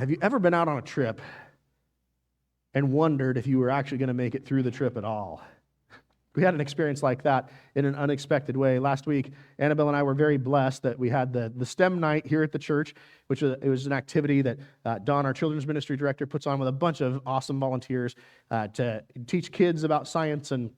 Have you ever been out on a trip and wondered if you were actually going to make it through the trip at all? We had an experience like that in an unexpected way. Last week, Annabelle and I were very blessed that we had the STEM night here at the church, which was an activity that Dawn, our children's ministry director, puts on with a bunch of awesome volunteers to teach kids about science and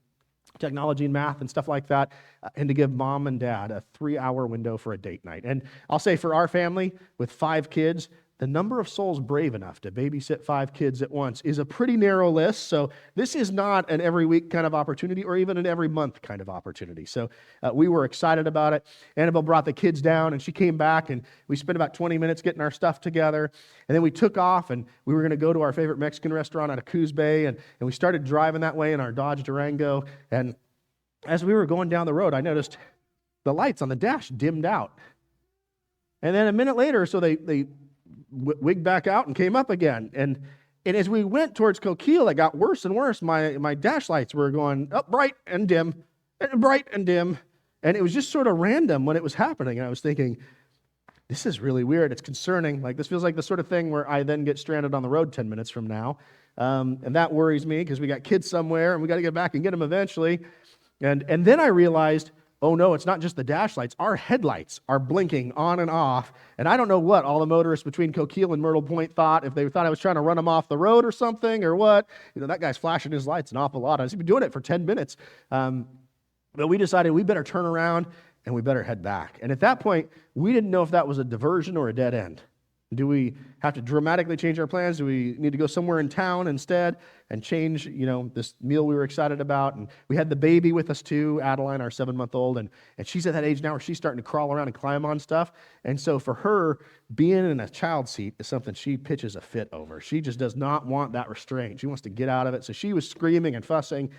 technology and math and stuff like that, and to give mom and dad a 3-hour window for a date night. And I'll say for our family with 5 kids, the number of souls brave enough to babysit 5 kids at once is a pretty narrow list. So this is not an every week kind of opportunity or even an every month kind of opportunity. So we were excited about it. Annabelle brought the kids down and she came back and we spent about 20 minutes getting our stuff together. And then we took off and we were going to go to our favorite Mexican restaurant out of Coos Bay. And we started driving that way in our Dodge Durango. And as we were going down the road, I noticed the lights on the dash dimmed out. And then a minute later, so they wigged back out and came up again. And as we went towards Coquille, it got worse and worse. My dash lights were going up bright and dim, and bright and dim. And it was just sort of random when it was happening. And I was thinking, this is really weird. It's concerning. Like, this feels like the sort of thing where I then get stranded on the road 10 minutes from now. And that worries me because we got kids somewhere and we got to get back and get them eventually. And then I realized, oh no, it's not just the dash lights. Our headlights are blinking on and off. And I don't know what all the motorists between Coquille and Myrtle Point thought, if they thought I was trying to run them off the road or something or what. You know, that guy's flashing his lights an awful lot. I've been doing it for 10 minutes. But we decided we better turn around and we better head back. And at that point, we didn't know if that was a diversion or a dead end. Do we have to dramatically change our plans? Do we need to go somewhere in town instead and change, this meal we were excited about? And we had the baby with us too, Adeline, our 7-month-old, and she's at that age now where she's starting to crawl around and climb on stuff. And so for her, being in a child seat is something she pitches a fit over. She just does not want that restraint. She wants to get out of it. So she was screaming and fussing.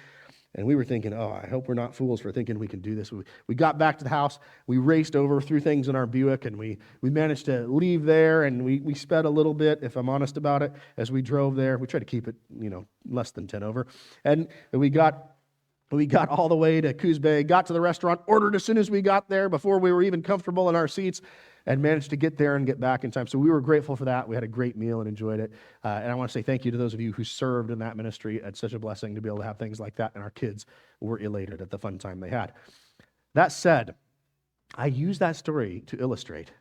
And we were thinking, oh, I hope we're not fools for thinking we can do this. We got back to the house. We raced over, threw things in our Buick, and we managed to leave there, and we sped a little bit, if I'm honest about it, as we drove there. We tried to keep it, less than 10 over. And we got all the way to Coos Bay, got to the restaurant, ordered as soon as we got there before we were even comfortable in our seats, and managed to get there and get back in time. So we were grateful for that. We had a great meal and enjoyed it. And I want to say thank you to those of you who served in that ministry. It's such a blessing to be able to have things like that, and our kids were elated at the fun time they had. That said, I use that story to illustrate.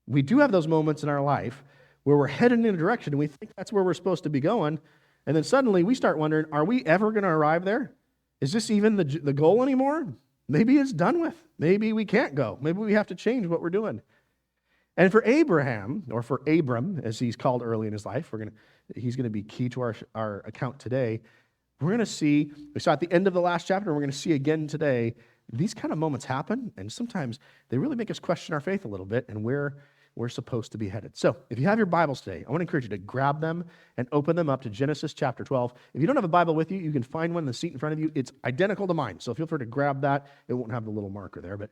We do have those moments in our life where we're headed in a direction and we think that's where we're supposed to be going, and then suddenly we start wondering, are we ever going to arrive there? Is this even the goal anymore? Maybe it's done with. Maybe we can't go. Maybe we have to change what we're doing. And for Abraham, or for Abram, as he's called early in his life, he's going to be key to our account today. We're going to see, we saw at the end of the last chapter, and we're going to see again today, these kind of moments happen, and sometimes they really make us question our faith a little bit and where we're supposed to be headed. So if you have your Bibles today, I want to encourage you to grab them and open them up to Genesis chapter 12. If you don't have a Bible with you, you can find one in the seat in front of you. It's identical to mine, so feel free to grab that. It won't have the little marker there, but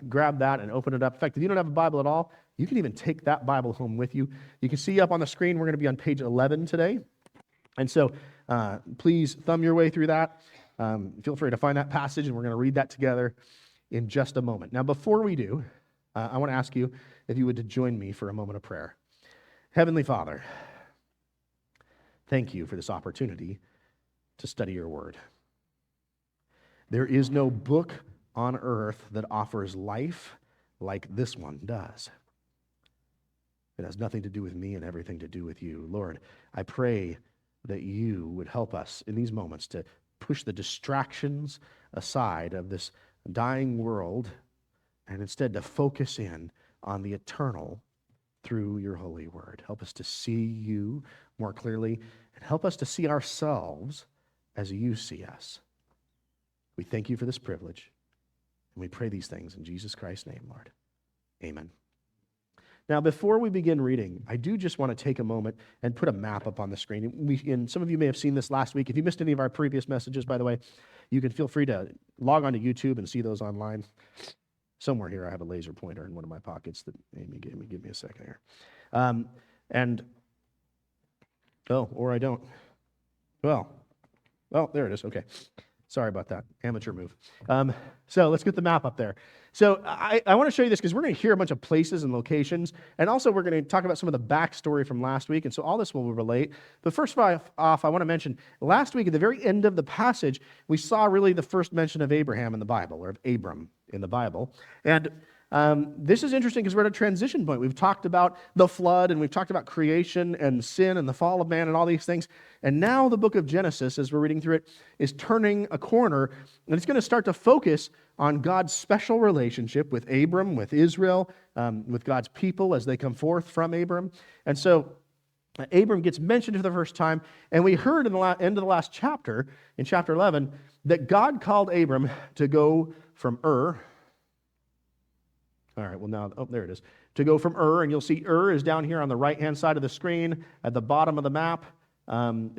grab that and open it up. In fact, if you don't have a Bible at all, you can even take that Bible home with you. You can see up on the screen, we're going to be on page 11 today. And so please thumb your way through that. Feel free to find that passage, and we're going to read that together in just a moment. Now, before we do, I want to ask you if you would to join me for a moment of prayer. Heavenly Father, thank you for this opportunity to study your word. There is no book on earth that offers life like this one does. It has nothing to do with me and everything to do with you. Lord, I pray that you would help us in these moments to push the distractions aside of this dying world and instead to focus in on the eternal through your holy word. Help us to see you more clearly and help us to see ourselves as you see us. We thank you for this privilege, and we pray these things in Jesus Christ's name, Lord. Amen. Now, before we begin reading, I do just want to take a moment and put a map up on the screen. And some of you may have seen this last week. If you missed any of our previous messages, by the way, you can feel free to log on to YouTube and see those online. Somewhere here I have a laser pointer in one of my pockets that Amy gave me. Give me a second here. Or I don't. Well, there it is. Okay. Sorry about that. Amateur move. So let's get the map up there. So I want to show you this because we're going to hear a bunch of places and locations, and also we're going to talk about some of the backstory from last week, and so all this will relate. But first off, I want to mention, last week at the very end of the passage, we saw really the first mention of Abraham in the Bible, or of Abram in the Bible. And this is interesting because we're at a transition point. We've talked about the flood, and we've talked about creation and sin and the fall of man and all these things. And now the book of Genesis, as we're reading through it, is turning a corner, and it's going to start to focus on God's special relationship with Abram, with Israel, with God's people as they come forth from Abram. And so Abram gets mentioned for the first time, and we heard in the end of the last chapter, in chapter 11, that God called Abram to go from Ur. All right, well now, there it is. To go from Ur, and you'll see Ur is down here on the right-hand side of the screen at the bottom of the map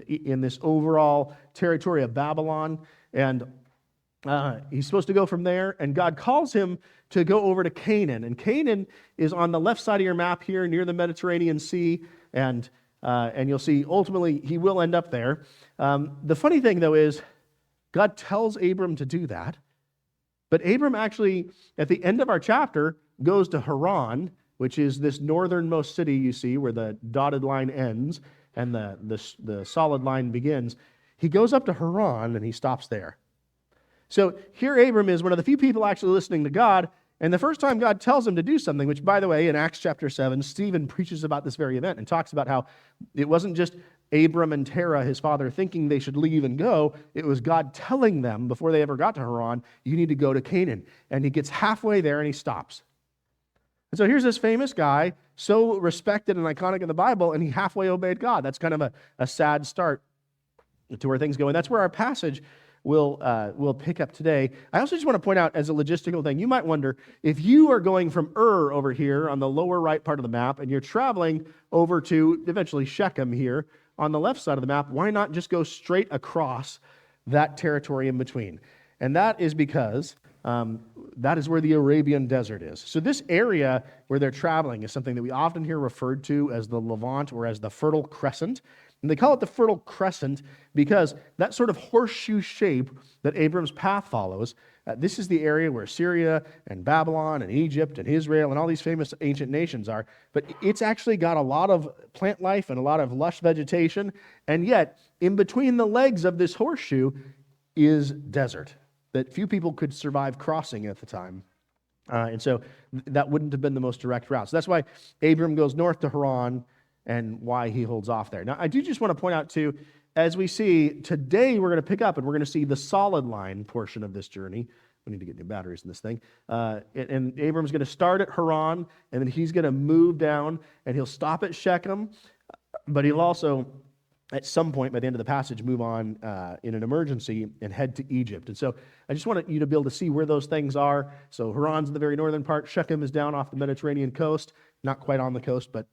in this overall territory of Babylon. And he's supposed to go from there, and God calls him to go over to Canaan. And Canaan is on the left side of your map here near the Mediterranean Sea, and you'll see ultimately he will end up there. The funny thing, though, is God tells Abram to do that, but Abram actually, at the end of our chapter, goes to Haran, which is this northernmost city you see where the dotted line ends and the solid line begins. He goes up to Haran and he stops there. So here Abram is one of the few people actually listening to God, and the first time God tells him to do something, which, by the way, in Acts chapter 7, Stephen preaches about this very event and talks about how it wasn't just Abram and Terah, his father, thinking they should leave and go. It was God telling them before they ever got to Haran, you need to go to Canaan. And he gets halfway there and he stops. And so here's this famous guy, so respected and iconic in the Bible, and he halfway obeyed God. That's kind of a sad start to where things go. And that's where our passage will pick up today. I also just want to point out as a logistical thing, you might wonder, if you are going from Ur over here on the lower right part of the map, and you're traveling over to eventually Shechem here on the left side of the map, why not just go straight across that territory in between? And that is because that is where the Arabian desert is. So this area where they're traveling is something that we often hear referred to as the Levant or as the Fertile Crescent. And they call it the Fertile Crescent because that sort of horseshoe shape that Abram's path follows, this is the area where Syria and Babylon and Egypt and Israel and all these famous ancient nations are. But it's actually got a lot of plant life and a lot of lush vegetation. And yet, in between the legs of this horseshoe is desert that few people could survive crossing at the time. And so that wouldn't have been the most direct route. So that's why Abram goes north to Haran and why he holds off there. Now, I do just want to point out, too, as we see, today we're going to pick up and we're going to see the solid line portion of this journey. We need to get new batteries in this thing. And Abram's going to start at Haran, and then he's going to move down, and he'll stop at Shechem, but he'll also, at some point by the end of the passage, move on in an emergency and head to Egypt. And so I just wanted you to be able to see where those things are. So Haran's in the very northern part. Shechem is down off the Mediterranean coast, not quite on the coast, but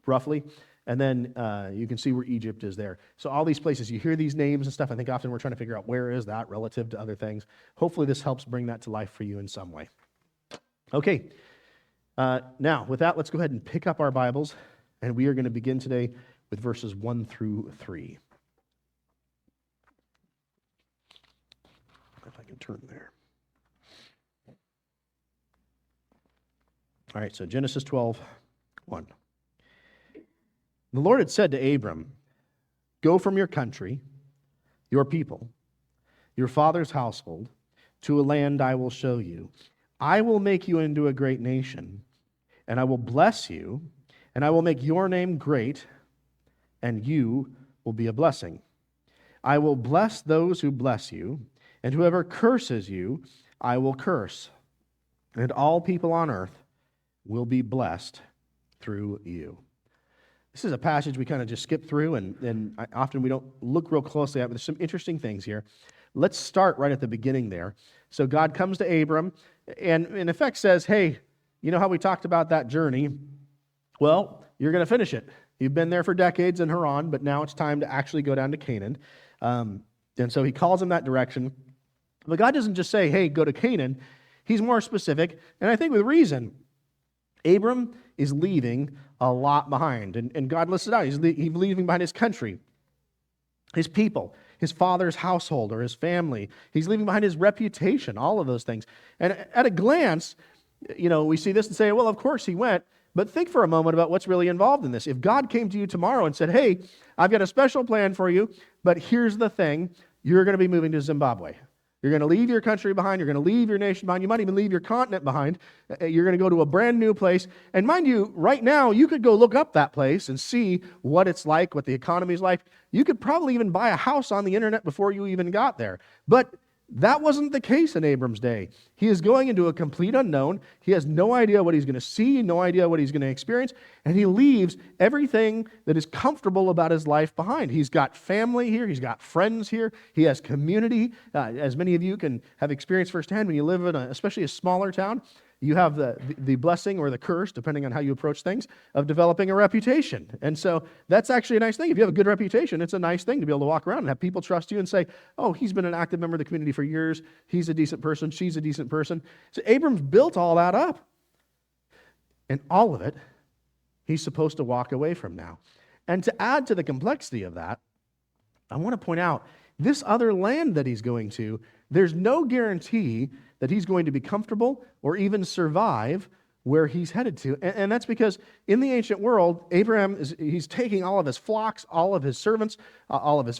roughly. And then you can see where Egypt is there. So all these places, you hear these names and stuff. I think often we're trying to figure out where is that relative to other things. Hopefully this helps bring that to life for you in some way. Okay. Now, with that, let's go ahead and pick up our Bibles. And we are going to begin today with verses 1 through 3. If I can turn there. All right, so Genesis 12:1. The Lord had said to Abram, "Go from your country, your people, your father's household, to a land I will show you. I will make you into a great nation, and I will bless you, and I will make your name great, and you will be a blessing. I will bless those who bless you, and whoever curses you, I will curse. And all people on earth will be blessed through you." This is a passage we kind of just skip through, and often we don't look real closely at, but there's some interesting things here. Let's start right at the beginning there. So God comes to Abram, and in effect says, hey, you know how we talked about that journey? Well, you're going to finish it. You've been there for decades in Haran, but now it's time to actually go down to Canaan. And so he calls him that direction. But God doesn't just say, hey, go to Canaan. He's more specific, and I think with reason. Abram is leaving a lot behind, and God lists it out. He's leaving behind his country, his people, his father's household or his family. He's leaving behind his reputation, all of those things. And at a glance, we see this and say, well, of course he went. But think for a moment about what's really involved in this. If God came to you tomorrow and said, hey, I've got a special plan for you, but here's the thing, you're going to be moving to Zimbabwe. You're going to leave your country behind. You're going to leave your nation behind. You might even leave your continent behind. You're going to go to a brand new place. And mind you, right now, you could go look up that place and see what it's like, what the economy is like. You could probably even buy a house on the internet before you even got there. But that wasn't the case in Abram's day. He is going into a complete unknown. He has no idea what he's going to see, no idea what he's going to experience, and he leaves everything that is comfortable about his life behind. He's got family here. He's got friends here. He has community. As many of you can have experienced firsthand, when you live in especially a smaller town, you have the blessing or the curse, depending on how you approach things, of developing a reputation. And so that's actually a nice thing. If you have a good reputation, it's a nice thing to be able to walk around and have people trust you and say, oh, he's been an active member of the community for years. He's a decent person. She's a decent person. So Abram's built all that up. And all of it, he's supposed to walk away from now. And to add to the complexity of that, I want to point out, this other land that he's going to, there's no guarantee that he's going to be comfortable or even survive where he's headed to. And that's because in the ancient world, Abraham, he's taking all of his flocks, all of his servants, all of his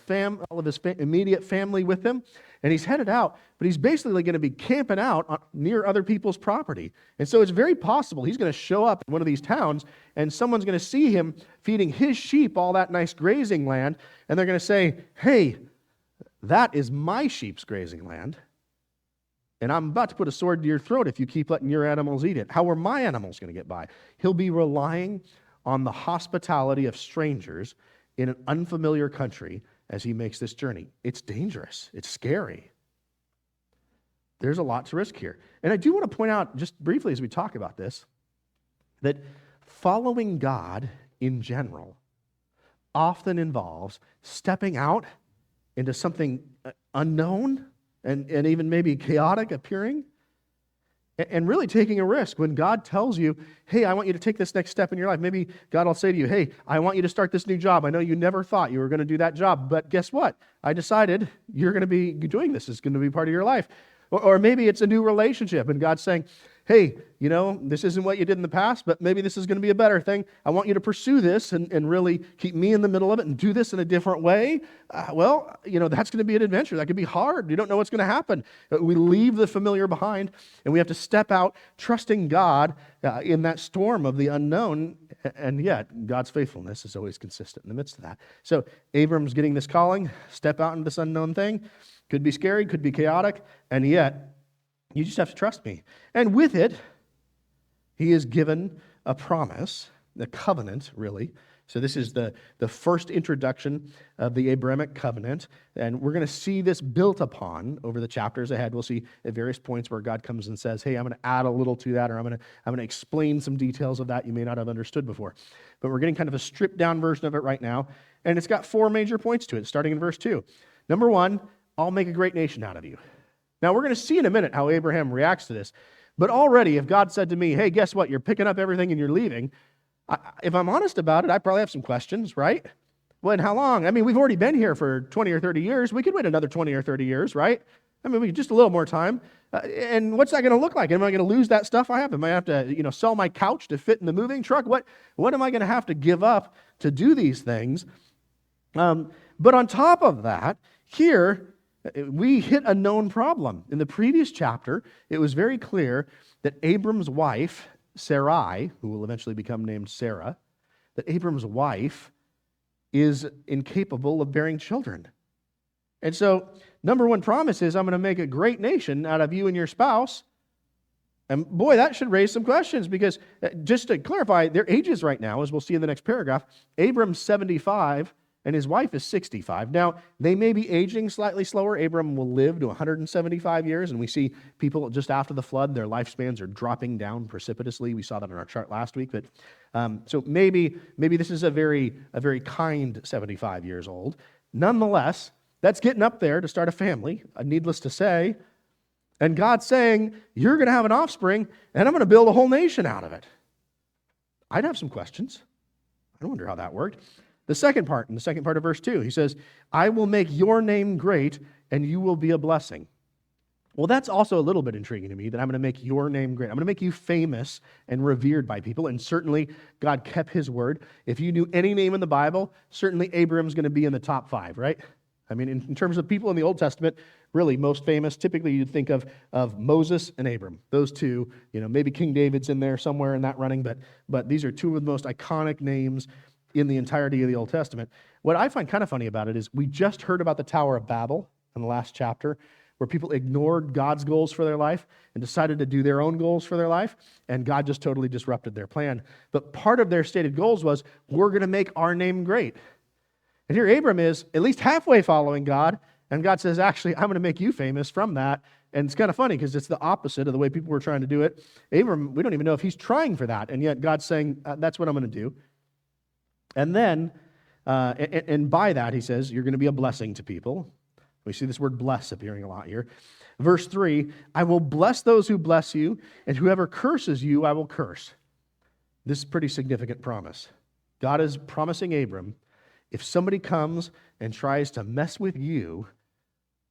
immediate family with him, and he's headed out, but he's basically going to be camping out near other people's property. And so it's very possible he's going to show up in one of these towns, and someone's going to see him feeding his sheep all that nice grazing land, and they're going to say, hey, that is my sheep's grazing land, and I'm about to put a sword to your throat if you keep letting your animals eat it. How are my animals going to get by? He'll be relying on the hospitality of strangers in an unfamiliar country as he makes this journey. It's dangerous. It's scary. There's a lot to risk here. And I do want to point out, just briefly as we talk about this, that following God in general often involves stepping out into something unknown and even maybe chaotic appearing, and really taking a risk. When God tells you, hey, I want you to take this next step in your life, maybe God will say to you, hey, I want you to start this new job. I know you never thought you were going to do that job, but guess what? I decided you're going to be doing this. It's going to be part of your life. Or maybe it's a new relationship, and God's saying, hey, this isn't what you did in the past, but maybe this is going to be a better thing. I want you to pursue this and really keep me in the middle of it and do this in a different way. That's going to be an adventure. That could be hard. You don't know what's going to happen. We leave the familiar behind, and we have to step out trusting God in that storm of the unknown, and yet God's faithfulness is always consistent in the midst of that. So Abram's getting this calling, step out into this unknown thing. Could be scary, could be chaotic, and yet you just have to trust me. And with it, he is given a promise, the covenant, really. So this is the first introduction of the Abrahamic covenant, and we're going to see this built upon over the chapters ahead. We'll see at various points where God comes and says, hey, I'm going to add a little to that, or I'm going to explain some details of that you may not have understood before. But we're getting kind of a stripped-down version of it right now, and it's got 4 major points to it, starting in verse 2. Number 1, I'll make a great nation out of you. Now, we're going to see in a minute how Abraham reacts to this. But already, if God said to me, hey, guess what? You're picking up everything and you're leaving. If I'm honest about it, I probably have some questions, right? Well, and how long? I mean, we've already been here for 20 or 30 years. We could wait another 20 or 30 years, right? I mean, just a little more time. And what's that going to look like? Am I going to lose that stuff I have? Am I going to have to, sell my couch to fit in the moving truck? What am I going to have to give up to do these things? But on top of that, here, we hit a known problem. In the previous chapter, it was very clear that Abram's wife, Sarai, who will eventually become named Sarah, that Abram's wife is incapable of bearing children. And so, number 1 promise is, I'm going to make a great nation out of you and your spouse. And boy, that should raise some questions, because just to clarify, their ages right now, as we'll see in the next paragraph, Abram's 75, and his wife is 65. Now, they may be aging slightly slower. Abram will live to 175 years, and we see people just after the flood, their lifespans are dropping down precipitously. We saw that on our chart last week. But so maybe this is a very kind 75 years old. Nonetheless, that's getting up there to start a family, needless to say. And God's saying, you're going to have an offspring, and I'm going to build a whole nation out of it. I'd have some questions. I wonder how that worked. the second part, in the second part of verse 2, he says, I will make your name great, and you will be a blessing. Well, that's also a little bit intriguing to me, that I'm going to make your name great. I'm going to make you famous and revered by people, and certainly God kept his word. If you knew any name in the Bible, certainly Abram's going to be in the top 5, right? I mean, in terms of people in the Old Testament, really most famous, typically you'd think of Moses and Abram. Those two, maybe King David's in there somewhere in that running, but these are two of the most iconic names in the entirety of the Old Testament. What I find kind of funny about it is we just heard about the Tower of Babel in the last chapter, where people ignored God's goals for their life and decided to do their own goals for their life, and God just totally disrupted their plan. But part of their stated goals was, we're going to make our name great. And here Abram is at least halfway following God, and God says, actually, I'm going to make you famous from that. And it's kind of funny because it's the opposite of the way people were trying to do it. Abram, we don't even know if he's trying for that, and yet God's saying, that's what I'm going to do. And then, and by that, he says, you're going to be a blessing to people. We see this word bless appearing a lot here. Verse 3, I will bless those who bless you, and whoever curses you, I will curse. This is a pretty significant promise. God is promising Abram, if somebody comes and tries to mess with you,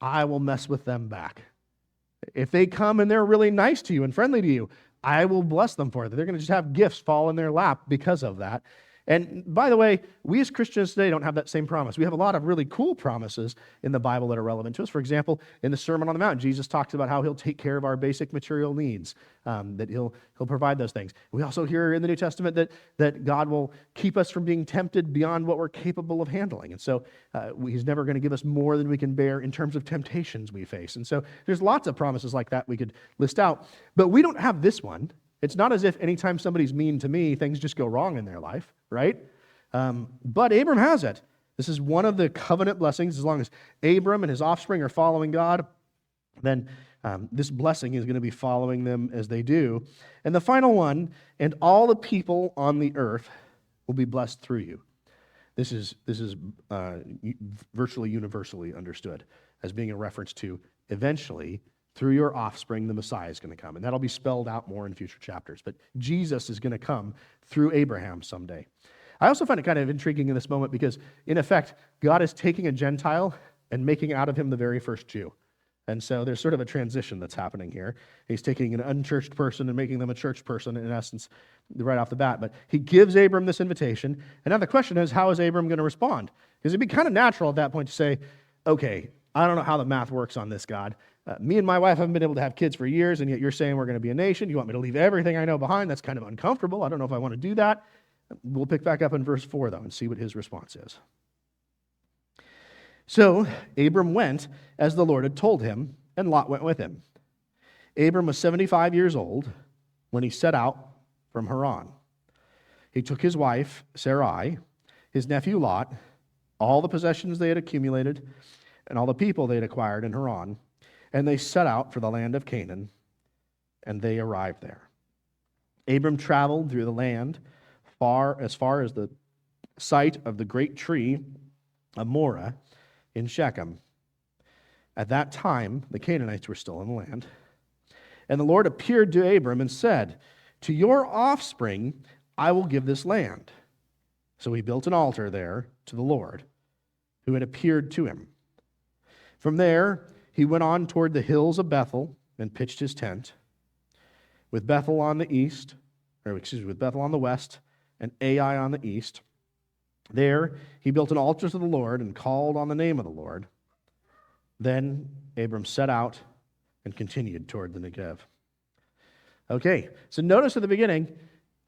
I will mess with them back. If they come and they're really nice to you and friendly to you, I will bless them for it. They're going to just have gifts fall in their lap because of that. And by the way, we as Christians today don't have that same promise. We have a lot of really cool promises in the Bible that are relevant to us. For example, in the Sermon on the Mount, Jesus talks about how he'll take care of our basic material needs, that he'll provide those things. We also hear in the New Testament that God will keep us from being tempted beyond what we're capable of handling. And so he's never going to give us more than we can bear in terms of temptations we face. And so there's lots of promises like that we could list out. But we don't have this one. It's not as if anytime somebody's mean to me, things just go wrong in their life, right? But Abram has it. This is one of the covenant blessings. As long as Abram and his offspring are following God, then this blessing is going to be following them as they do. And the final one, and all the people on the earth will be blessed through you. This is virtually universally understood as being a reference to eventually, through your offspring, the Messiah is going to come. And that'll be spelled out more in future chapters. But Jesus is going to come through Abraham someday. I also find it kind of intriguing in this moment because, in effect, God is taking a Gentile and making out of him the very first Jew. And so there's sort of a transition that's happening here. He's taking an unchurched person and making them a church person, in essence, right off the bat. But he gives Abram this invitation. And now the question is, how is Abram going to respond? Because it'd be kind of natural at that point to say, okay, I don't know how the math works on this, God. Me and my wife haven't been able to have kids for years, and yet you're saying we're going to be a nation. You want me to leave everything I know behind? That's kind of uncomfortable. I don't know if I want to do that. We'll pick back up in verse 4, though, and see what his response is. So Abram went as the Lord had told him, and Lot went with him. Abram was 75 years old when he set out from Haran. He took his wife, Sarai, his nephew Lot, all the possessions they had accumulated, and all the people they had acquired in Haran, and they set out for the land of Canaan, and they arrived there. Abram traveled through the land as far as the site of the great tree of Moreh in Shechem. At that time, the Canaanites were still in the land. And the Lord appeared to Abram and said, to your offspring I will give this land. So he built an altar there to the Lord, who had appeared to him. From there, he went on toward the hills of Bethel and pitched his tent, with Bethel on the west and Ai on the east. There he built an altar to the Lord and called on the name of the Lord. Then Abram set out and continued toward the Negev. Okay, so notice at the beginning,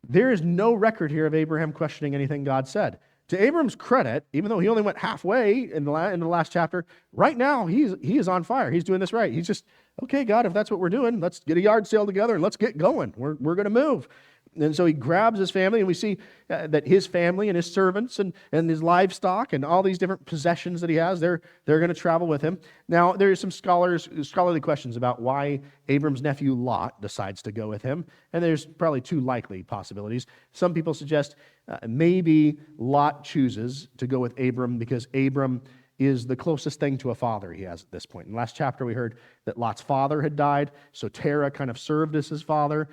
there is no record here of Abraham questioning anything God said. To Abram's credit, even though he only went halfway in the last chapter, right now he is on fire. He's doing this right. He's just, okay, God, if that's what we're doing, let's get a yard sale together and let's get going. We're going to move. And so he grabs his family, and we see that his family and his servants and his livestock and all these different possessions that he has, they're going to travel with him. Now, there are some scholarly questions about why Abram's nephew Lot decides to go with him, and there's probably two likely possibilities. Some people suggest maybe Lot chooses to go with Abram because Abram is the closest thing to a father he has at this point. In the last chapter, we heard that Lot's father had died, so Terah kind of served as his father.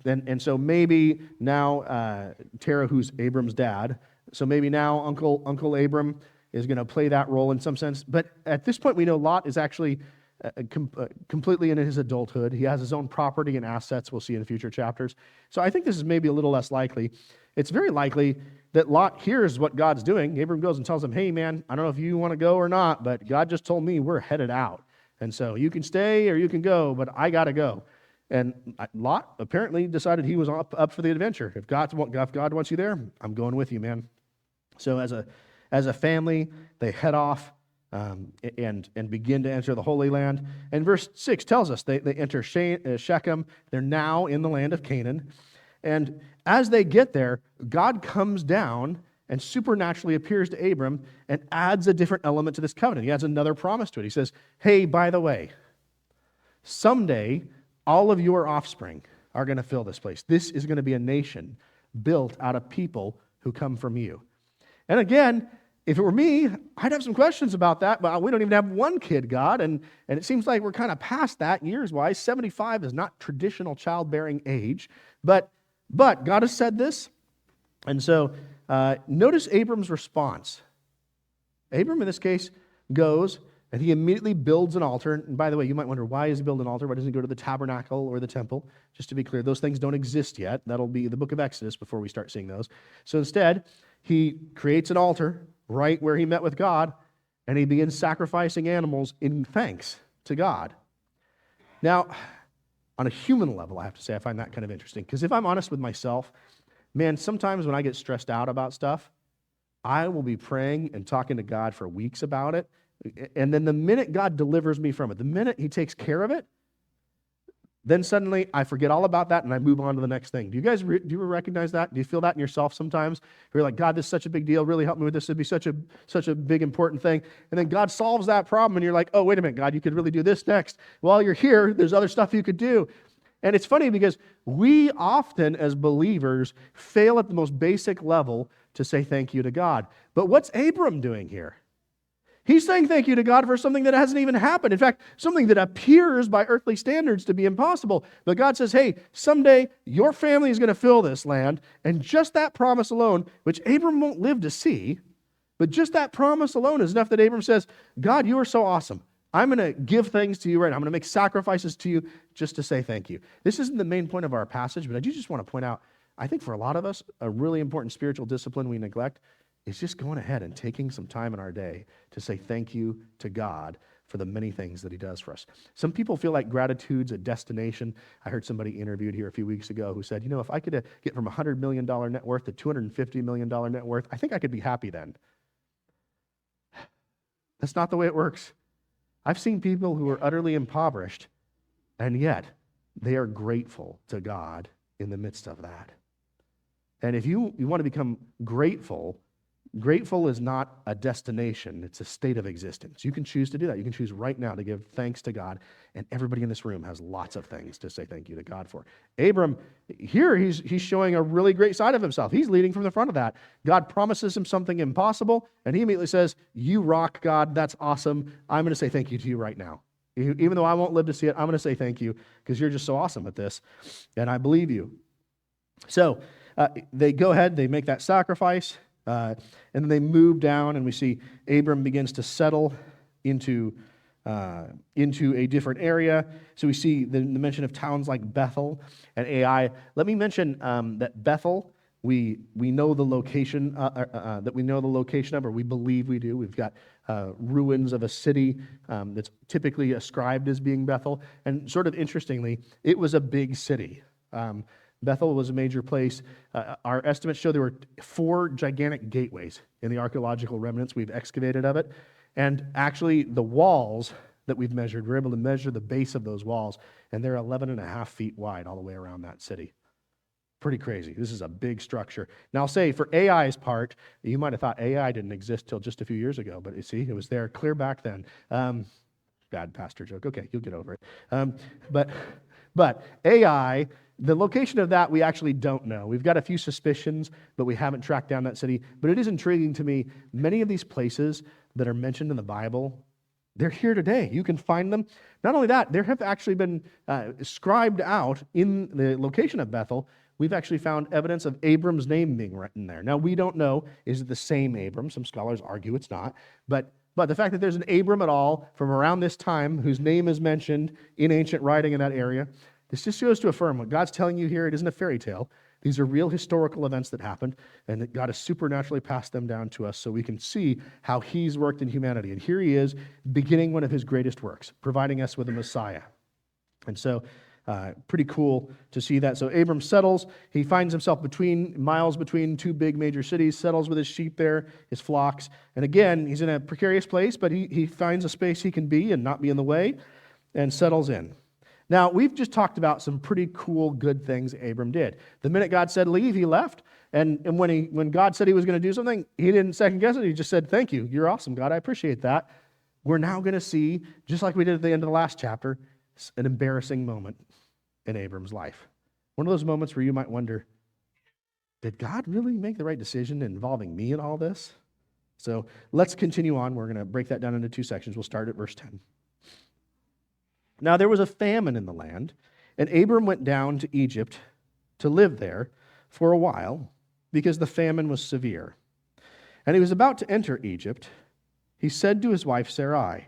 And so maybe now Terah, who's Abram's dad, So maybe now Uncle Abram is going to play that role in some sense. But at this point, we know Lot is actually completely in his adulthood. He has his own property and assets, we'll see in future chapters. So I think this is maybe a little less likely. It's very likely that Lot hears what God's doing. Abram goes and tells him, hey man, I don't know if you want to go or not, but God just told me we're headed out. And so you can stay or you can go, but I got to go. And Lot apparently decided he was up for the adventure. If God wants you there, I'm going with you, man. So as a family, they head off and begin to enter the Holy Land. And verse 6 tells us they enter Shechem. They're now in the land of Canaan. And as they get there, God comes down and supernaturally appears to Abram and adds a different element to this covenant. He adds another promise to it. He says, hey, by the way, someday all of your offspring are going to fill this place. This is going to be a nation built out of people who come from you. And again, if it were me, I'd have some questions about that, but we don't even have one kid, God, and it seems like we're kind of past that years-wise. 75 is not traditional childbearing age, but God has said this, and so notice Abram's response. Abram, in this case, goes, and he immediately builds an altar. And by the way, you might wonder, why does he build an altar? Why doesn't he go to the tabernacle or the temple? Just to be clear, those things don't exist yet. That'll be the book of Exodus before we start seeing those. So instead, he creates an altar right where he met with God, and he begins sacrificing animals in thanks to God. Now, on a human level, I have to say, I find that kind of interesting, because if I'm honest with myself, man, sometimes when I get stressed out about stuff, I will be praying and talking to God for weeks about it, and then the minute God delivers me from it, the minute he takes care of it, then suddenly I forget all about that and I move on to the next thing. Do you guys do you recognize that? Do you feel that in yourself sometimes? You're like, God, this is such a big deal. Really help me with this. It'd be such a big, important thing. And then God solves that problem and you're like, oh, wait a minute, God, you could really do this next. While you're here, there's other stuff you could do. And it's funny because we often, as believers, fail at the most basic level to say thank you to God. But what's Abram doing here? He's saying thank you to God for something that hasn't even happened. In fact, something that appears by earthly standards to be impossible. But God says, hey, someday your family is going to fill this land. And just that promise alone, which Abram won't live to see, but just that promise alone is enough that Abram says, God, you are so awesome. I'm going to give things to you right now. I'm going to make sacrifices to you just to say thank you. This isn't the main point of our passage, but I do just want to point out, I think for a lot of us, a really important spiritual discipline we neglect is just going ahead and taking some time in our day to say thank you to God for the many things that he does for us. Some people feel like gratitude's a destination. I heard somebody interviewed here a few weeks ago who said, if I could get from $100 million net worth to $250 million net worth, I think I could be happy then. That's not the way it works. I've seen people who are utterly impoverished, and yet they are grateful to God in the midst of that. And if you want to become grateful is not a destination, it's a state of existence. You can choose to do that. You can choose right now to give thanks to God, and everybody in this room has lots of things to say thank you to God for. Abram, here he's showing a really great side of himself. He's leading from the front of that. God promises him something impossible, and he immediately says, you rock, God, that's awesome. I'm going to say thank you to you right now. Even though I won't live to see it, I'm going to say thank you because you're just so awesome at this, and I believe you. So they go ahead, they make that sacrifice, and then they move down, and we see Abram begins to settle into a different area. So we see the mention of towns like Bethel and Ai. Let me mention that Bethel, we know the location that we know the location of, or we believe we do. We've got ruins of a city that's typically ascribed as being Bethel, and sort of interestingly, it was a big city. Bethel was a major place. Our estimates show there were 4 gigantic gateways in the archaeological remnants we've excavated of it. And actually, the walls that we've measured, we're able to measure the base of those walls, and they're 11.5 feet wide all the way around that city. Pretty crazy. This is a big structure. Now, I'll say, for AI's part, you might have thought AI didn't exist till just a few years ago, but you see, it was there clear back then. Bad pastor joke. Okay, you'll get over it. But AI, the location of that we actually don't know. We've got a few suspicions, but we haven't tracked down that city. But it is intriguing to me. Many of these places that are mentioned in the Bible, they're here today. You can find them. Not only that, there have actually been scribed out in the location of Bethel we've actually found evidence of Abram's name being written there. Now, we don't know, is it the same Abram? Some scholars argue it's not. But the fact that there's an Abram at all from around this time whose name is mentioned in ancient writing in that area, this just goes to affirm what God's telling you here. It isn't a fairy tale. These are real historical events that happened, and that God has supernaturally passed them down to us so we can see how he's worked in humanity. And here he is, beginning one of his greatest works, providing us with a Messiah. And so, pretty cool to see that. So Abram settles. He finds himself miles between two big major cities, settles with his sheep there, his flocks. And again, he's in a precarious place, but he finds a space he can be and not be in the way, and settles in. Now, we've just talked about some pretty cool, good things Abram did. The minute God said leave, he left. And when God said he was going to do something, he didn't second guess it. He just said, thank you. You're awesome, God. I appreciate that. We're now going to see, just like we did at the end of the last chapter, an embarrassing moment in Abram's life. One of those moments where you might wonder, did God really make the right decision involving me in all this? So let's continue on. We're going to break that down into two sections. We'll start at verse 10. Now there was a famine in the land, and Abram went down to Egypt to live there for a while because the famine was severe. And he was about to enter Egypt. He said to his wife Sarai,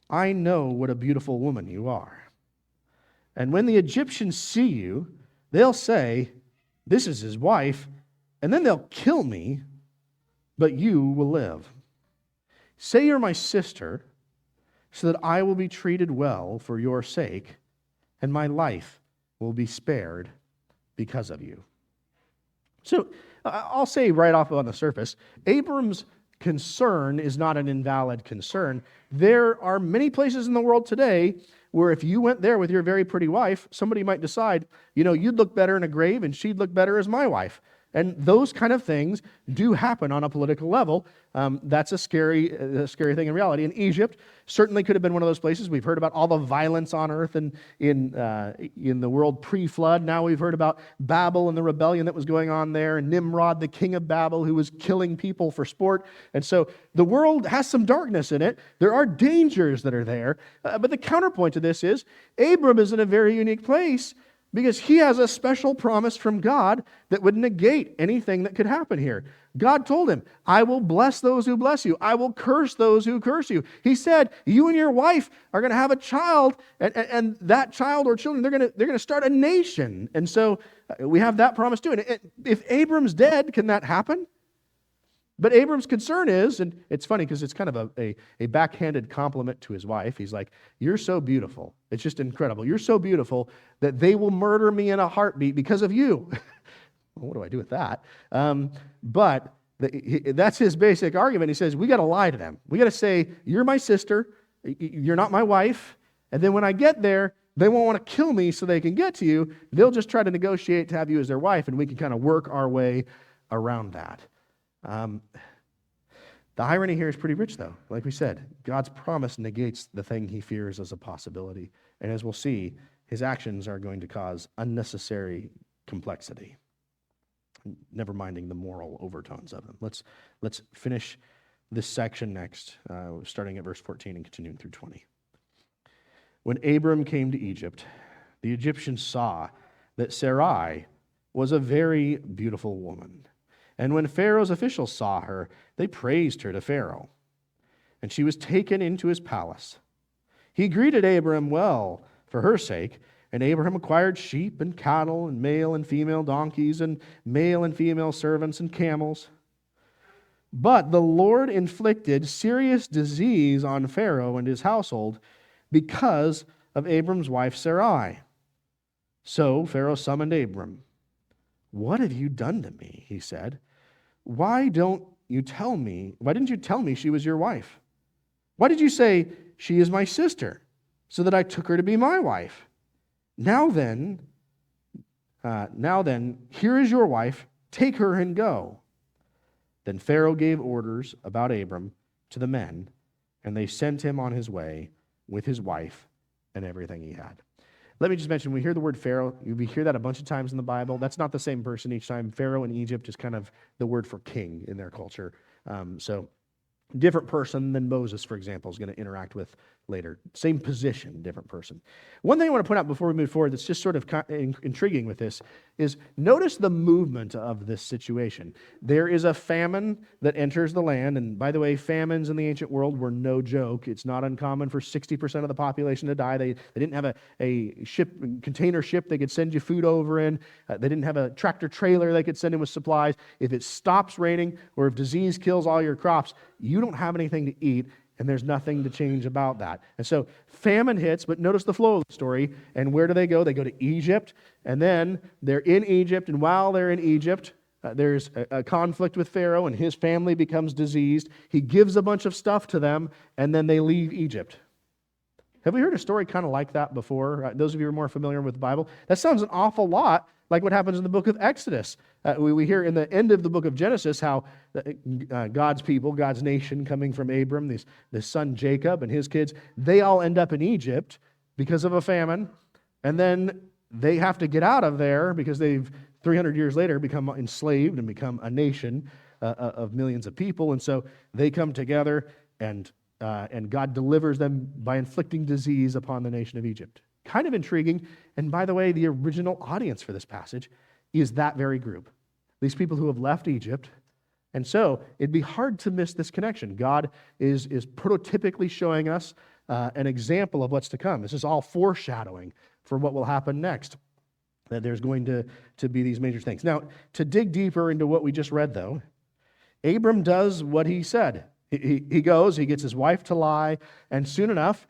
I know what a beautiful woman you are. And when the Egyptians see you, they'll say, this is his wife, and then they'll kill me, but you will live. Say you're my sister, so that I will be treated well for your sake, and my life will be spared because of you. So I'll say right off on the surface, Abram's concern is not an invalid concern. There are many places in the world today where if you went there with your very pretty wife, somebody might decide, you'd look better in a grave and she'd look better as my wife. And those kind of things do happen on a political level. That's a scary thing in reality. In Egypt, certainly could have been one of those places. We've heard about all the violence on earth and in the world pre-flood. Now we've heard about Babel and the rebellion that was going on there, and Nimrod, the king of Babel, who was killing people for sport. And so the world has some darkness in it. There are dangers that are there. But the counterpoint to this is Abram is in a very unique place, because he has a special promise from God that would negate anything that could happen here. God told him, I will bless those who bless you. I will curse those who curse you. He said, you and your wife are going to have a child, and that child or children, they're going to start a nation. And so we have that promise too. And if Abram's dead, can that happen? But Abram's concern is, and it's funny because it's kind of a backhanded compliment to his wife. He's like, you're so beautiful. It's just incredible. You're so beautiful that they will murder me in a heartbeat because of you. Well, what do I do with that? But that's his basic argument. He says, we got to lie to them. We got to say, you're my sister. You're not my wife. And then when I get there, they won't want to kill me so they can get to you. They'll just try to negotiate to have you as their wife, and we can kind of work our way around that. The irony here is pretty rich, though. Like we said, God's promise negates the thing he fears as a possibility. And as we'll see, his actions are going to cause unnecessary complexity, never minding the moral overtones of them. Let's finish this section next, starting at verse 14 and continuing through 20. When Abram came to Egypt, the Egyptians saw that Sarai was a very beautiful woman. And when Pharaoh's officials saw her, they praised her to Pharaoh. And she was taken into his palace. He greeted Abram well for her sake, and Abraham acquired sheep and cattle and male and female donkeys and male and female servants and camels. But the Lord inflicted serious disease on Pharaoh and his household because of Abram's wife Sarai. So Pharaoh summoned Abram. What have you done to me? He said. Why didn't you tell me she was your wife? Why did you say she is my sister, so that I took her to be my wife? Now then, here is your wife. Take her and go. Then Pharaoh gave orders about Abram to the men, and they sent him on his way with his wife and everything he had. Let me just mention, we hear the word Pharaoh. We hear that a bunch of times in the Bible. That's not the same person each time. Pharaoh in Egypt is kind of the word for king in their culture. So Different person than Moses, for example, is going to interact with later. Same position, different person. One thing I want to point out before we move forward that's just sort of intriguing with this is notice the movement of this situation. There is a famine that enters the land, and by the way, famines in the ancient world were no joke. It's not uncommon for 60% of the population to die. They didn't have a container ship they could send you food over in. They didn't have a tractor trailer they could send in with supplies. If it stops raining or if disease kills all your crops, you don't have anything to eat, and there's nothing to change about that. And so famine hits, but notice the flow of the story. And where do they go? They go to Egypt, and then they're in Egypt, and while they're in Egypt, there's a conflict with Pharaoh, and his family becomes diseased. He gives a bunch of stuff to them, and then they leave Egypt. Have we heard a story kind of like that before? Those of you who are more familiar with the Bible, that sounds an awful lot like what happens in the book of Exodus. We hear in the end of the book of Genesis how God's people, God's nation coming from Abram, his son Jacob and his kids, they all end up in Egypt because of a famine. And then they have to get out of there because they've, 300 years later, become enslaved and become a nation of millions of people. And so they come together and God delivers them by inflicting disease upon the nation of Egypt. Kind of intriguing. And by the way, the original audience for this passage is that very group. These people who have left Egypt. And so it'd be hard to miss this connection. God is prototypically showing us an example of what's to come. This is all foreshadowing for what will happen next. That there's going to be these major things. Now, to dig deeper into what we just read, though, Abram does what he said. He goes, he gets his wife to lie, and soon enough,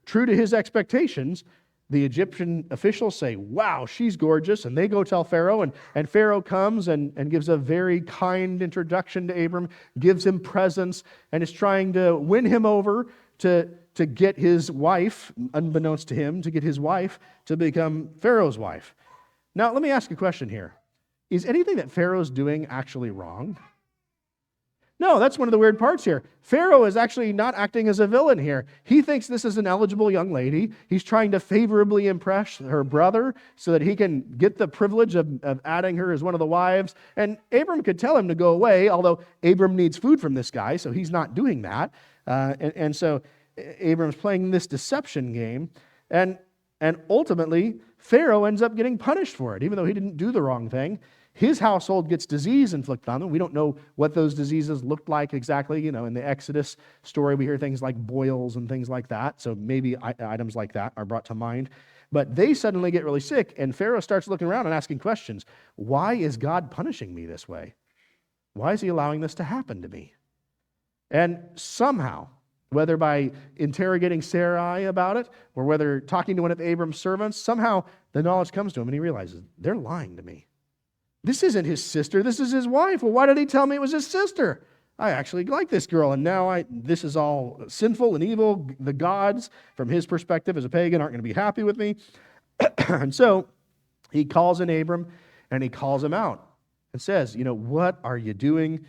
true to his expectations, the Egyptian officials say, wow, she's gorgeous, and they go tell Pharaoh, and Pharaoh comes and gives a very kind introduction to Abram, gives him presents, and is trying to win him over to get his wife, unbeknownst to him, to get his wife to become Pharaoh's wife. Now, let me ask a question here. Is anything that Pharaoh's doing actually wrong? No, that's one of the weird parts here. Pharaoh is actually not acting as a villain here. He thinks this is an eligible young lady. He's trying to favorably impress her brother so that he can get the privilege of adding her as one of the wives. And Abram could tell him to go away, although Abram needs food from this guy, so he's not doing that. And so Abram's playing this deception game. And ultimately, Pharaoh ends up getting punished for it, even though he didn't do the wrong thing. His household gets disease inflicted on them. We don't know what those diseases looked like exactly. You know, in the Exodus story, we hear things like boils and things like that. So maybe items like that are brought to mind. But they suddenly get really sick, and Pharaoh starts looking around and asking questions. Why is God punishing me this way? Why is he allowing this to happen to me? And somehow, whether by interrogating Sarai about it, or whether talking to one of Abram's servants, somehow the knowledge comes to him, and he realizes, they're lying to me. This isn't his sister, this is his wife. Well, why did he tell me it was his sister? I actually like this girl, and now this is all sinful and evil. The gods, from his perspective as a pagan, aren't going to be happy with me. And so he calls in Abram, and he calls him out and says, what are you doing?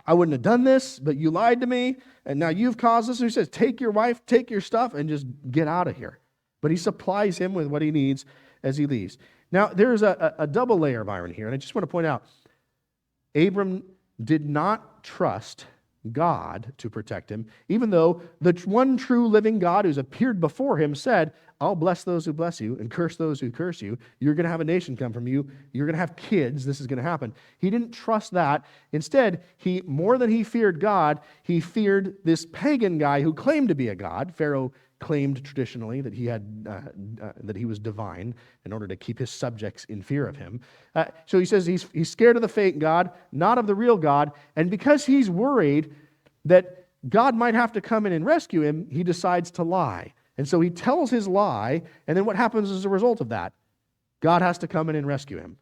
I wouldn't have done this, but you lied to me, and now you've caused this. And he says, take your wife, take your stuff, and just get out of here. But he supplies him with what he needs as he leaves. Now, there's a double layer of irony here, and I just want to point out, Abram did not trust God to protect him, even though the one true living God who's appeared before him said, I'll bless those who bless you and curse those who curse you. You're going to have a nation come from you. You're going to have kids. This is going to happen. He didn't trust that. Instead, more than he feared God, he feared this pagan guy who claimed to be a god. Pharaoh claimed traditionally that he was divine in order to keep his subjects in fear of him. So he says he's scared of the fake God, not of the real God. And because he's worried that God might have to come in and rescue him, he decides to lie. And so he tells his lie, and then what happens as a result of that? God has to come in and rescue him.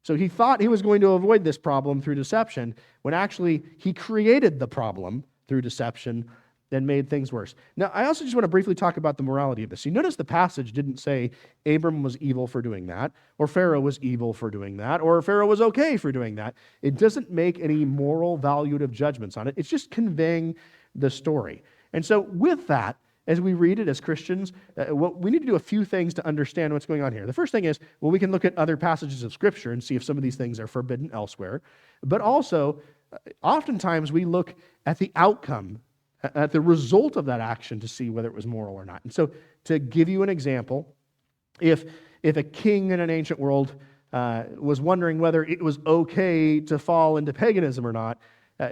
So he thought he was going to avoid this problem through deception, when actually he created the problem through deception and made things worse. Now, I also just want to briefly talk about the morality of this. You notice the passage didn't say Abram was evil for doing that, or Pharaoh was evil for doing that, or Pharaoh was okay for doing that. It doesn't make any moral valuative judgments on it. It's just conveying the story. And so with that, as we read it as Christians, we need to do a few things to understand what's going on here. The first thing is, we can look at other passages of Scripture and see if some of these things are forbidden elsewhere. But also, Oftentimes we look at the outcome, at the result of that action to see whether it was moral or not. And so to give you an example, if a king in an ancient world was wondering whether it was okay to fall into paganism or not,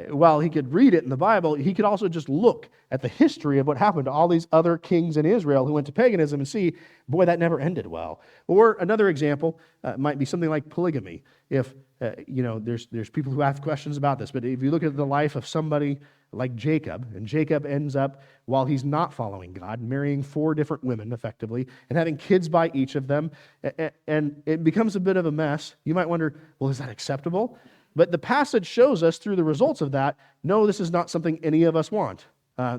while he could read it in the Bible, he could also just look at the history of what happened to all these other kings in Israel who went to paganism and see, boy, that never ended well. Or another example might be something like polygamy. If, there's people who ask questions about this, but if you look at the life of somebody like Jacob, and Jacob ends up, while he's not following God, marrying 4 different women effectively, and having kids by each of them, and it becomes a bit of a mess. You might wonder, well, is that acceptable? But the passage shows us through the results of that, no, this is not something any of us want.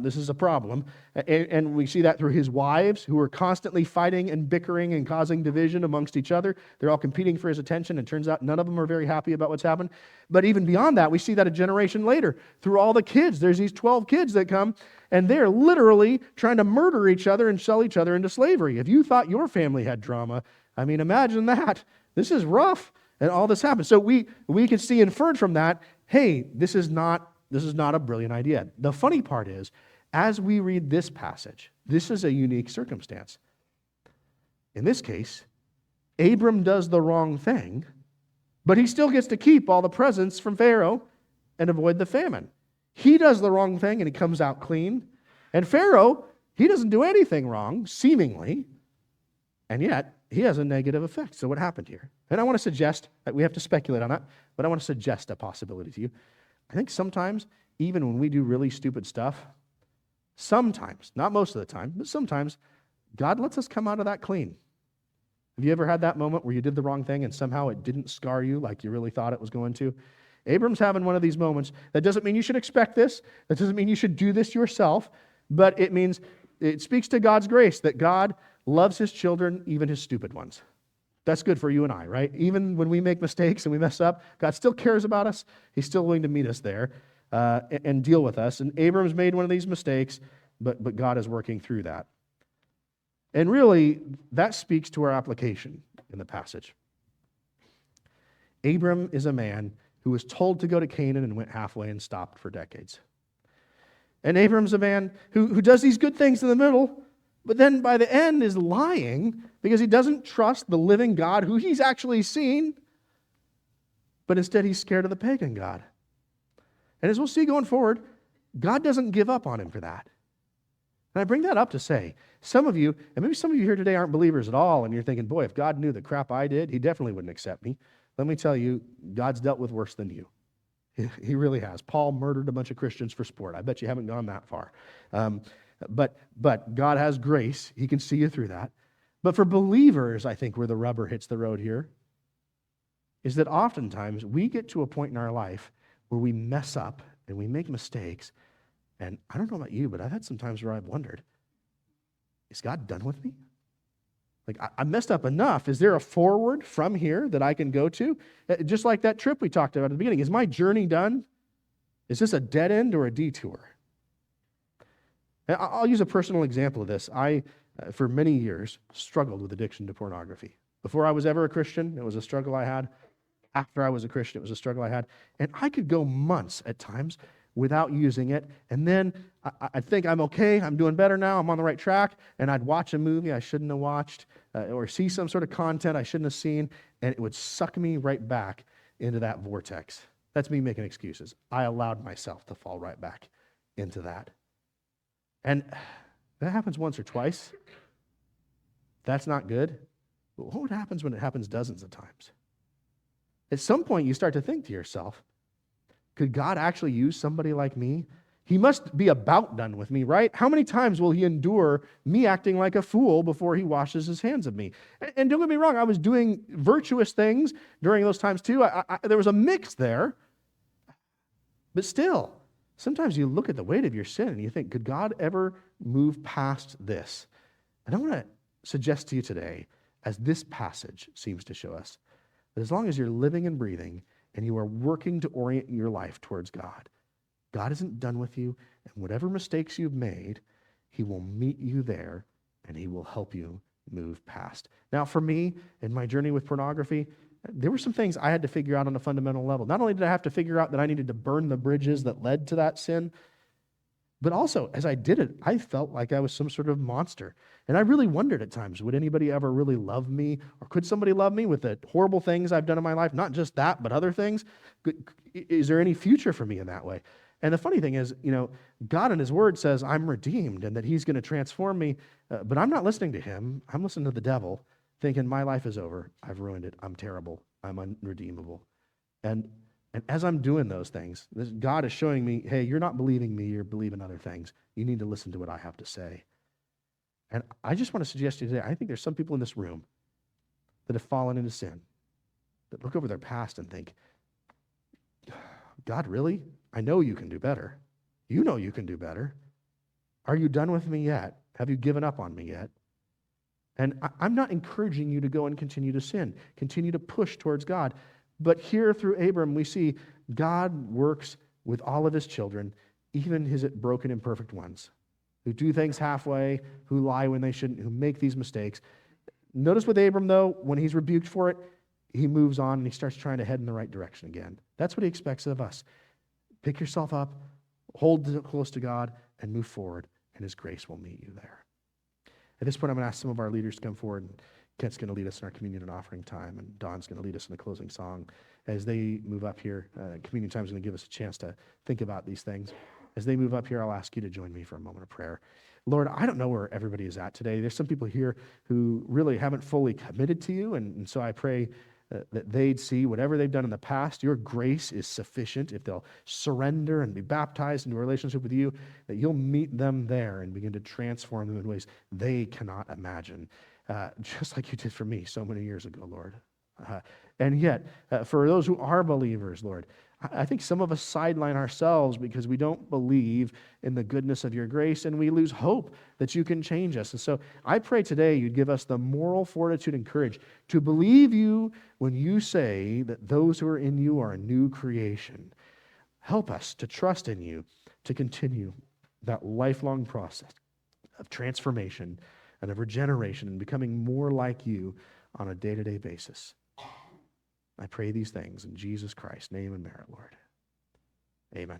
This is a problem. And we see that through his wives, who are constantly fighting and bickering and causing division amongst each other. They're all competing for his attention, and it turns out none of them are very happy about what's happened. But even beyond that, we see that a generation later, through all the kids, there's these 12 kids that come, and they're literally trying to murder each other and sell each other into slavery. If you thought your family had drama, imagine that. This is rough. And all this happens. So we can see inferred from that, hey, this is not a brilliant idea. The funny part is, as we read this passage, this is a unique circumstance. In this case, Abram does the wrong thing, but he still gets to keep all the presents from Pharaoh and avoid the famine. He does the wrong thing and he comes out clean. And Pharaoh, he doesn't do anything wrong, seemingly, and yet he has a negative effect. So what happened here? And I want to suggest, we have to speculate on that, but I want to suggest a possibility to you. I think sometimes, even when we do really stupid stuff, sometimes, not most of the time, but sometimes, God lets us come out of that clean. Have you ever had that moment where you did the wrong thing and somehow it didn't scar you like you really thought it was going to? Abram's having one of these moments. That doesn't mean you should expect this. That doesn't mean you should do this yourself, but it speaks to God's grace that God loves his children, even his stupid ones. That's good for you and I, right? Even when we make mistakes and we mess up, God still cares about us. He's still willing to meet us there and deal with us. And Abram's made one of these mistakes, but God is working through that. And really, that speaks to our application in the passage. Abram is a man who was told to go to Canaan and went halfway and stopped for decades. And Abram's a man who does these good things in the middle, but then by the end is lying because he doesn't trust the living God who he's actually seen, but instead he's scared of the pagan God. And as we'll see going forward, God doesn't give up on him for that. And I bring that up to say, some of you, and maybe some of you here today aren't believers at all, and you're thinking, boy, if God knew the crap I did, he definitely wouldn't accept me. Let me tell you, God's dealt with worse than you. He really has. Paul murdered a bunch of Christians for sport. I bet you haven't gone that far. But God has grace. He can see you through that. But for believers, I think where the rubber hits the road here is that oftentimes we get to a point in our life where we mess up and we make mistakes. And I don't know about you, but I've had some times where I've wondered, is God done with me? Like, I messed up enough. Is there a forward from here that I can go to? Just like that trip we talked about at the beginning. Is my journey done? Is this a dead end or a detour? I'll use a personal example of this. I, for many years, struggled with addiction to pornography. Before I was ever a Christian, it was a struggle I had. After I was a Christian, it was a struggle I had. And I could go months at times without using it. And then I'd think I'm okay, I'm doing better now, I'm on the right track, and I'd watch a movie I shouldn't have watched, or see some sort of content I shouldn't have seen, and it would suck me right back into that vortex. That's me making excuses. I allowed myself to fall right back into that. And that happens once or twice. That's not good. But what happens when it happens dozens of times? At some point, you start to think to yourself, could God actually use somebody like me? He must be about done with me, right? How many times will he endure me acting like a fool before he washes his hands of me? And don't get me wrong, I was doing virtuous things during those times too. There was a mix there. But still, sometimes you look at the weight of your sin and you think, could God ever move past this? And I want to suggest to you today, as this passage seems to show us, that as long as you're living and breathing and you are working to orient your life towards God, God isn't done with you, and whatever mistakes you've made, he will meet you there and he will help you move past. Now, for me, in my journey with pornography, there were some things I had to figure out on a fundamental level. Not only did I have to figure out that I needed to burn the bridges that led to that sin, but also, as I did it, I felt like I was some sort of monster. And I really wondered at times, would anybody ever really love me? Or could somebody love me with the horrible things I've done in my life? Not just that, but other things. Is there any future for me in that way? And the funny thing is, God in his word says I'm redeemed and that he's going to transform me. But I'm not listening to him. I'm listening to the devil, thinking my life is over. I've ruined it. I'm terrible. I'm unredeemable. And as I'm doing those things, God is showing me, hey, you're not believing me, you're believing other things. You need to listen to what I have to say. And I just want to suggest to you today, I think there's some people in this room that have fallen into sin, that look over their past and think, God, really? I know you can do better. You know you can do better. Are you done with me yet? Have you given up on me yet? And I'm not encouraging you to go and continue to sin, continue to push towards God. But here through Abram, we see God works with all of his children, even his broken, imperfect ones, who do things halfway, who lie when they shouldn't, who make these mistakes. Notice with Abram, though, when he's rebuked for it, he moves on and he starts trying to head in the right direction again. That's what he expects of us. Pick yourself up, hold close to God, and move forward, and his grace will meet you there. At this point, I'm going to ask some of our leaders to come forward. And Kent's going to lead us in our communion and offering time, and Don's going to lead us in the closing song. As they move up here, communion time is going to give us a chance to think about these things. As they move up here, I'll ask you to join me for a moment of prayer. Lord, I don't know where everybody is at today. There's some people here who really haven't fully committed to you, and so I pray that they'd see whatever they've done in the past, your grace is sufficient. If they'll surrender and be baptized into a relationship with you, that you'll meet them there and begin to transform them in ways they cannot imagine, just like you did for me so many years ago, Lord. And yet, for those who are believers, Lord, I think some of us sideline ourselves because we don't believe in the goodness of your grace, and we lose hope that you can change us. And so I pray today you'd give us the moral fortitude and courage to believe you when you say that those who are in you are a new creation. Help us to trust in you to continue that lifelong process of transformation and of regeneration and becoming more like you on a day-to-day basis. I pray these things in Jesus Christ's name and merit, Lord. Amen.